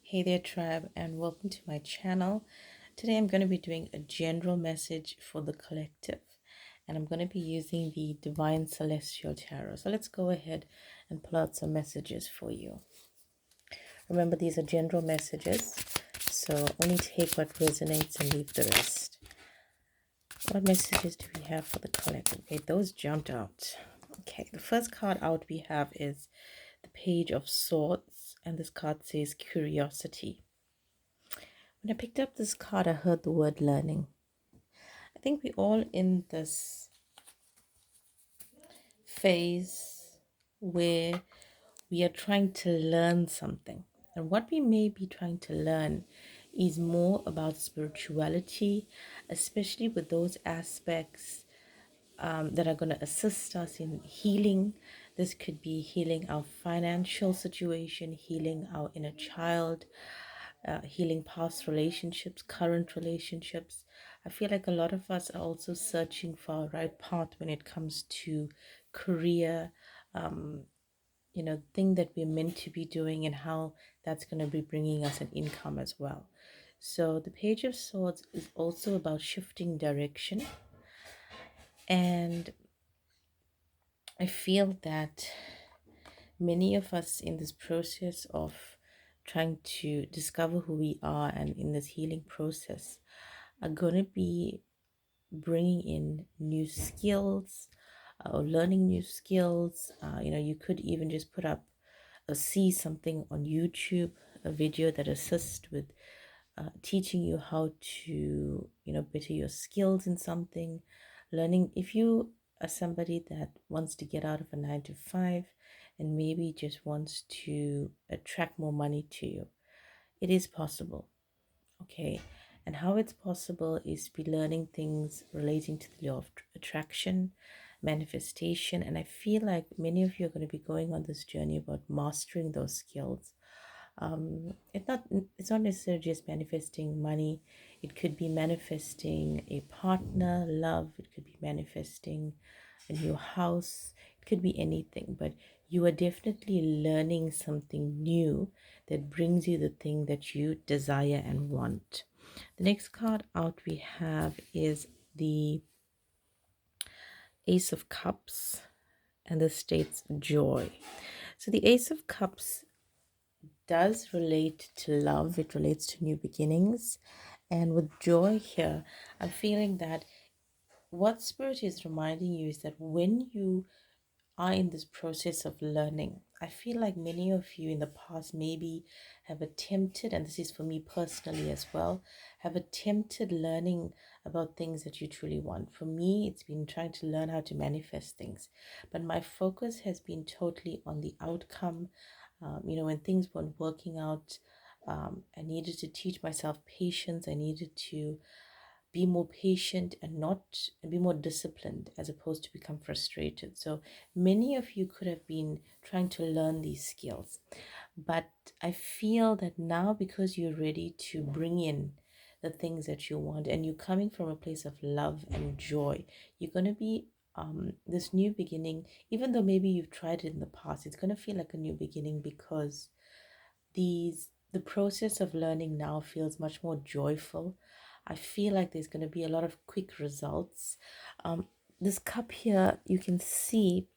Hey there, tribe, and welcome to my channel. Today I'm going to be doing a general message for the collective, and I'm going to be using the Divine Celestial Tarot. So let's go ahead and pull out some messages for you. Remember, these are general messages, so only take what resonates and leave the rest. What messages do we have for the collective? Okay, those jumped out. Okay, the first card out we have is the Page of Swords, and this card says curiosity. When I picked up this card, I heard the word learning. I think we're all in this phase where we are trying to learn something. And what we may be trying to learn is more about spirituality, especially with those aspects that are going to assist us in healing. This could be healing our financial situation, healing our inner child, healing past relationships, current relationships. I feel like a lot of us are also searching for our right path when it comes to career, thing that we're meant to be doing and how that's going to be bringing us an income as well. So the Page of Swords is also about shifting direction, and I feel that many of us in this process of trying to discover who we are and in this healing process are going to be bringing in new skills or learning new skills. You could even just put up or see something on YouTube, a video that assists with teaching you how to, better your skills in something. Learning, if you are somebody that wants to get out of a 9 to 5 and maybe just wants to attract more money to you, it is possible. Okay. And how it's possible is be learning things relating to the law of attraction, manifestation. And I feel like many of you are going to be going on this journey about mastering those skills. It's not necessarily just manifesting money. It could be manifesting a partner, love. It could be manifesting a new house. It could be anything, but you are definitely learning something new that brings you the thing that you desire and want. The next card out we have is the Ace of Cups, and this states joy. So the Ace of Cups does relate to love, it relates to new beginnings. And with joy here, I'm feeling that what Spirit is reminding you is that when you are in this process of learning, I feel like many of you in the past maybe have attempted, and this is for me personally as well, have attempted learning about things that you truly want. For me, it's been trying to learn how to manifest things, but my focus has been totally on the outcome. When things weren't working out, I needed to teach myself patience. I needed to be more patient and not and be more disciplined as opposed to become frustrated. So many of you could have been trying to learn these skills, but I feel that now, because you're ready to bring in the things that you want and you're coming from a place of love and joy, you're going to be this new beginning. Even though maybe you've tried it in the past, it's going to feel like a new beginning because the process of learning now feels much more joyful. I feel like there's going to be a lot of quick results. This cup here, you can see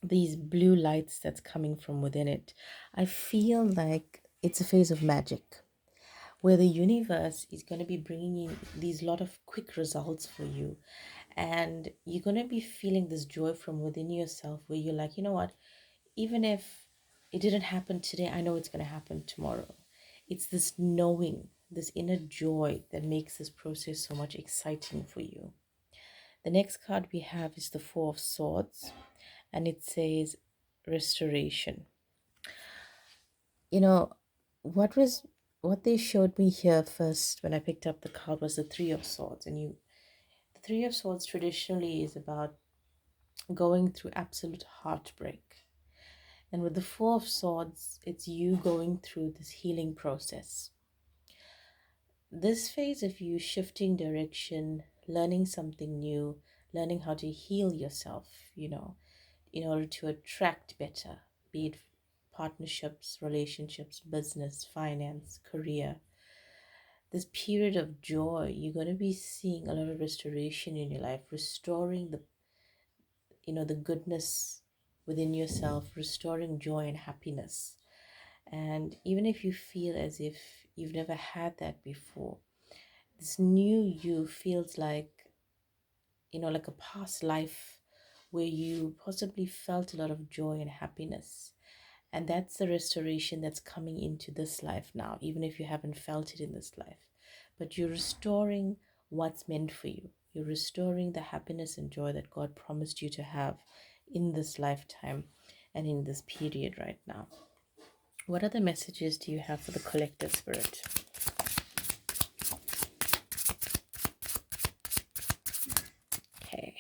these blue lights that's coming from within it. I feel like it's a phase of magic where the universe is going to be bringing in these lot of quick results for you, and you're going to be feeling this joy from within yourself where you're like, you know what, even if it didn't happen today, I know it's going to happen tomorrow. It's this knowing, this inner joy that makes this process so much exciting for you. The next card we have is the Four of Swords, and it says restoration. You know, what was what they showed me here first when I picked up the card was the Three of Swords. And the Three of Swords traditionally is about going through absolute heartbreak. And with the Four of Swords, it's you going through this healing process. This phase of you shifting direction, learning something new, learning how to heal yourself, in order to attract better, be it partnerships, relationships, business, finance, career. This period of joy, you're going to be seeing a lot of restoration in your life, restoring the goodness within yourself, restoring joy and happiness. And even if you feel as if you've never had that before, this new you feels like a past life where you possibly felt a lot of joy and happiness. And that's the restoration that's coming into this life now, even if you haven't felt it in this life. But you're restoring what's meant for you. You're restoring the happiness and joy that God promised you to have in this lifetime and in this period right now. What other messages do you have for the collective spirit? Okay.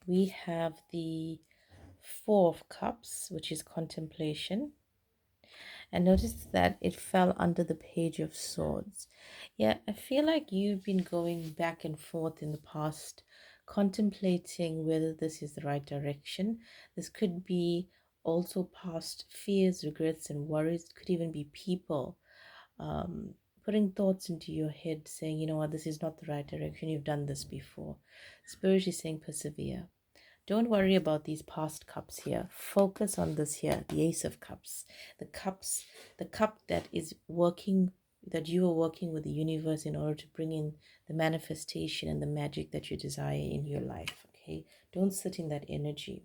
We have the Four of Cups, which is contemplation. And notice that it fell under the Page of Swords. Yeah, I feel like you've been going back and forth in the past, contemplating whether this is the right direction. This could be also past fears, regrets, and worries. It could even be people putting thoughts into your head saying, you know what, this is not the right direction. You've done this before. Spirit is saying persevere. Don't worry about these past cups here. Focus on this here, the Ace of Cups. The cup that is working, that you are working with the universe in order to bring in the manifestation and the magic that you desire in your life. Okay? Don't sit in that energy.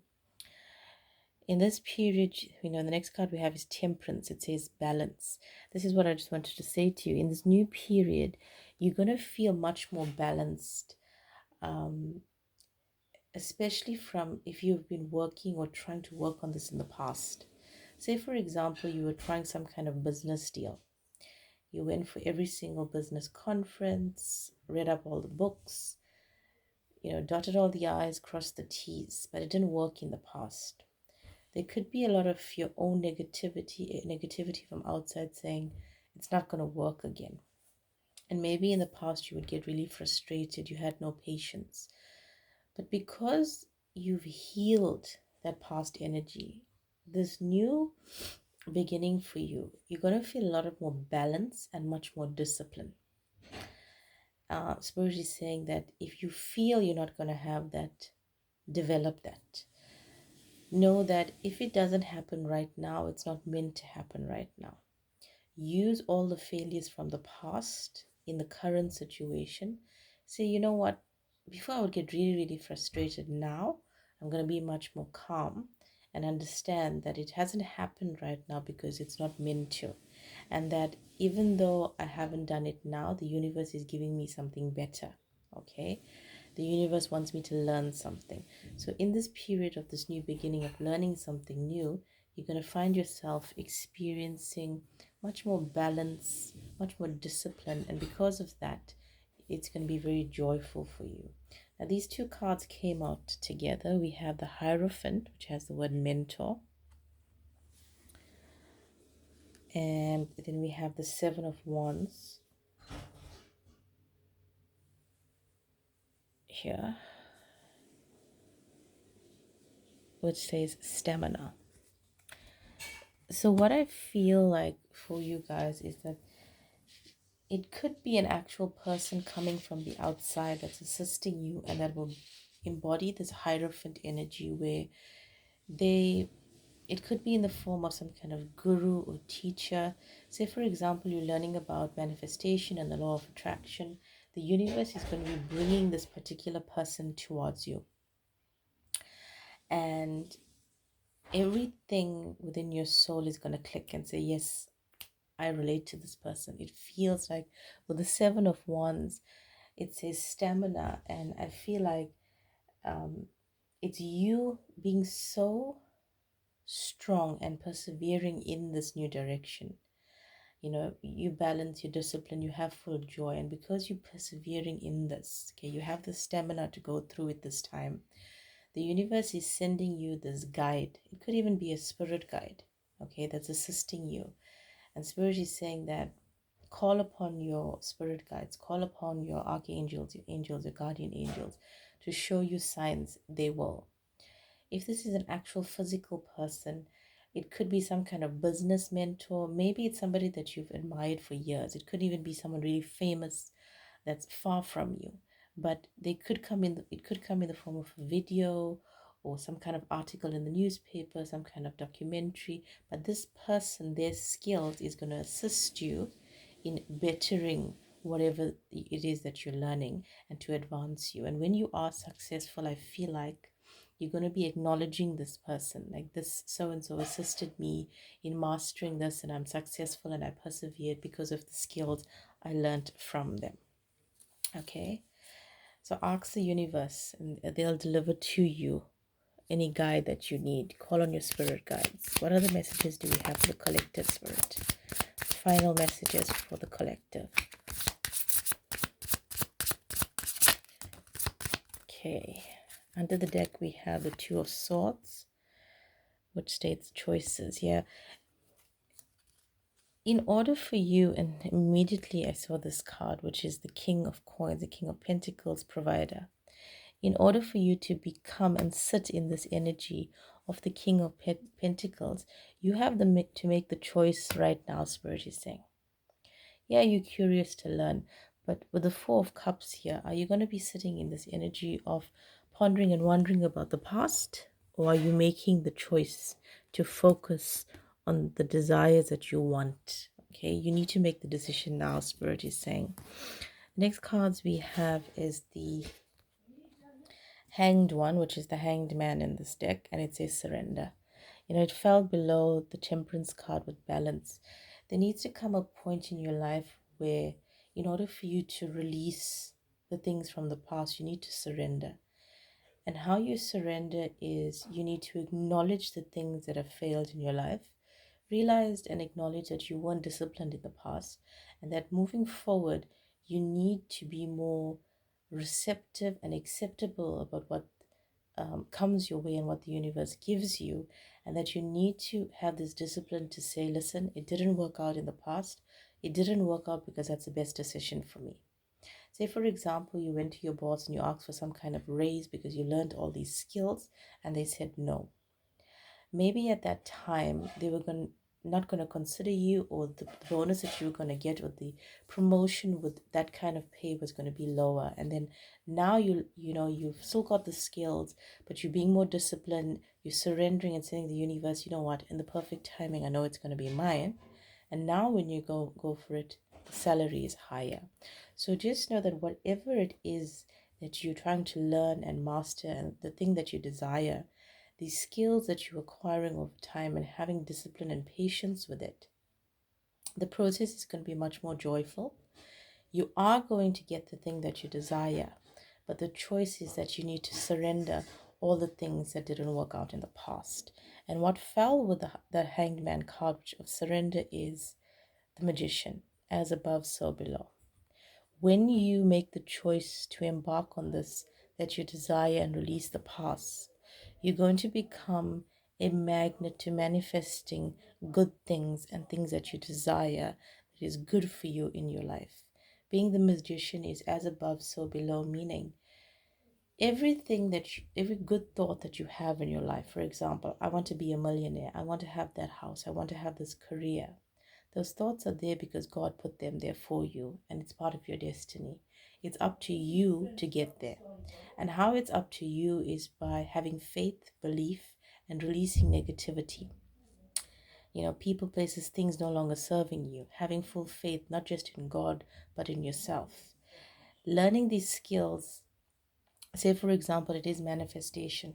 In this period, the next card we have is Temperance. It says balance. This is what I just wanted to say to you. In this new period, you're going to feel much more balanced. Especially from if you've been working or trying to work on this in the past. Say, for example, you were trying some kind of business deal. You went for every single business conference, read up all the books, dotted all the I's, crossed the T's, but it didn't work in the past. There could be a lot of your own negativity from outside saying it's not going to work again. And maybe in the past you would get really frustrated, you had no patience. But because you've healed that past energy, this new beginning for you, you're going to feel a lot of more balance and much more discipline. Spirit is saying that if you feel you're not going to have that, develop that. Know that if it doesn't happen right now, it's not meant to happen right now. Use all the failures from the past in the current situation. Say, you know what? Before I would get really, really frustrated, now I'm going to be much more calm and understand that it hasn't happened right now because it's not meant to. And that even though I haven't done it now, the universe is giving me something better. Okay? The universe wants me to learn something. So in this period of this new beginning of learning something new, you're going to find yourself experiencing much more balance, much more discipline. And because of that, it's going to be very joyful for you. Now, these two cards came out together. We have the Hierophant, which has the word mentor. And then we have the Seven of Wands here, which says stamina. So what I feel like for you guys is that it could be an actual person coming from the outside that's assisting you and that will embody this Hierophant energy where it could be in the form of some kind of guru or teacher. Say, for example, you're learning about manifestation and the law of attraction. The universe is going to be bringing this particular person towards you. And everything within your soul is going to click and say, yes, I relate to this person. It feels like with the Seven of Wands, it says stamina. And I feel like it's you being so strong and persevering in this new direction. You balance your discipline, you have full joy. And because you're persevering in this, okay, you have the stamina to go through it this time. The universe is sending you this guide. It could even be a spirit guide, okay, that's assisting you. And Spirit is saying that call upon your spirit guides, call upon your archangels, your angels, your guardian angels to show you signs. They will. If this is an actual physical person, It could be some kind of business mentor. Maybe it's somebody that you've admired for years. It could even be someone really famous that's far from you. But they could come in, it could come in the form of a video or some kind of article in the newspaper, some kind of documentary. But this person, their skills is going to assist you in bettering whatever it is that you're learning and to advance you. And when you are successful, I feel like you're going to be acknowledging this person, like this so and so assisted me in mastering this, and I'm successful and I persevered because of the skills I learned from them. Okay, so ask the universe and they'll deliver to you any guide that you need. Call on your spirit guides. What other messages do we have for the collective spirit? Final messages for the collective. Okay, under the deck we have the Two of Swords, which states choices. Yeah, in order for you, and immediately I saw this card, which is the King of Coins, the King of Pentacles provider. In order for you to become and sit in this energy of the King of Pentacles, you have to make the choice right now, Spirit is saying. Yeah, you're curious to learn, but with the Four of Cups here, are you going to be sitting in this energy of pondering and wondering about the past? Or are you making the choice to focus on the desires that you want? Okay, you need to make the decision now, Spirit is saying. The next cards we have is the Hanged One, which is the Hanged Man in this deck, and it says surrender. You know, it fell below the Temperance card with balance. There needs to come a point in your life where, in order for you to release the things from the past, you need to surrender. And how you surrender is you need to acknowledge the things that have failed in your life, realize and acknowledge that you weren't disciplined in the past, and that moving forward, you need to be more receptive and acceptable about what comes your way and what the universe gives you, and that you need to have this discipline to say, listen, it didn't work out in the past. It didn't work out because that's the best decision for me. Say, for example, you went to your boss and you asked for some kind of raise because you learned all these skills and they said no. Maybe at that time they were not going to consider you, or the bonus that you were going to get, or the promotion with that kind of pay was going to be lower. And then now you've still got the skills, but you're being more disciplined, you're surrendering and saying to the universe, you know what, in the perfect timing, I know it's going to be mine. And now when you go for it, the salary is higher. So just know that whatever it is that you're trying to learn and master, and the thing that you desire, these skills that you're acquiring over time and having discipline and patience with it, the process is going to be much more joyful. You are going to get the thing that you desire, but the choice is that you need to surrender all the things that didn't work out in the past. And what fell with the Hanged Man card of surrender is the Magician, as above, so below. When you make the choice to embark on this, that you desire, and release the past, you're going to become a magnet to manifesting good things and things that you desire that is good for you in your life. Being the Magician is as above, so below, meaning every good thought that you have in your life. For example, I want to be a millionaire. I want to have that house. I want to have this career. Those thoughts are there because God put them there for you, and it's part of your destiny. It's up to you to get there. And how it's up to you is by having faith, belief, and releasing negativity. You know, people, places, things no longer serving you. Having full faith, not just in God, but in yourself. Learning these skills, say for example, it is manifestation.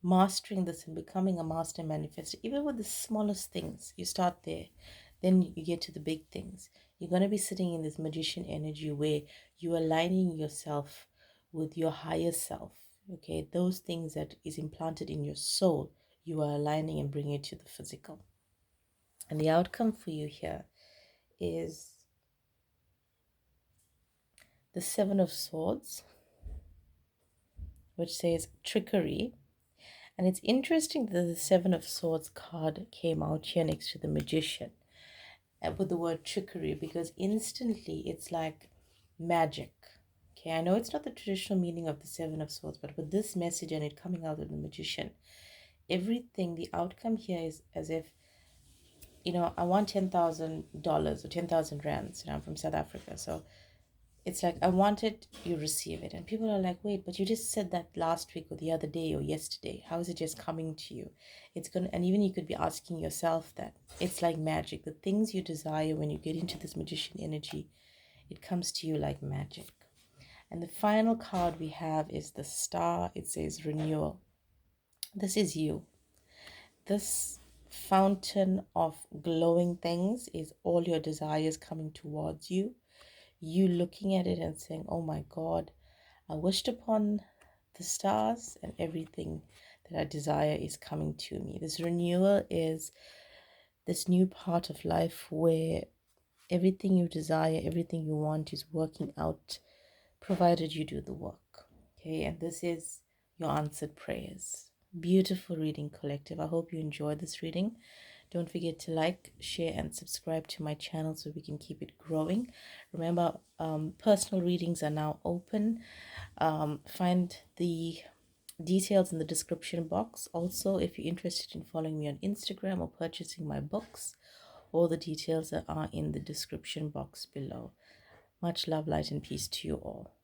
Mastering this and becoming a master manifester, even with the smallest things, you start there, then you get to the big things. You're going to be sitting in this magician energy where you're aligning yourself with your higher self. Okay, those things that is implanted in your soul, you are aligning and bringing it to the physical. And the outcome for you here is the Seven of Swords, which says trickery. And it's interesting that the Seven of Swords card came out here next to the Magician with the word trickery, because instantly it's like magic. Okay, I know it's not the traditional meaning of the Seven of Swords, but with this message and it coming out of the Magician, everything, the outcome here is as if, I want $10,000 or 10,000 rands. I'm from South Africa. So it's like, I want it, you receive it. And people are like, wait, but you just said that last week or the other day or yesterday. How is it just coming to you? And even you could be asking yourself that. It's like magic. The things you desire, when you get into this magician energy, it comes to you like magic. And the final card we have is the star. It says renewal. This is you. This fountain of glowing things is all your desires coming towards you. You looking at it and saying, oh my God, I wished upon the stars and everything that I desire is coming to me. This renewal is this new part of life where everything you desire, everything you want is working out, provided you do the work. Okay, and this is your answered prayers. Beautiful reading, collective. I hope you enjoyed this reading. Don't forget to like, share, and subscribe to my channel so we can keep it growing. Remember, personal readings are now open. Find the details in the description box. Also, if you're interested in following me on Instagram or purchasing my books, all the details are in the description box below. Much love, light, and peace to you all.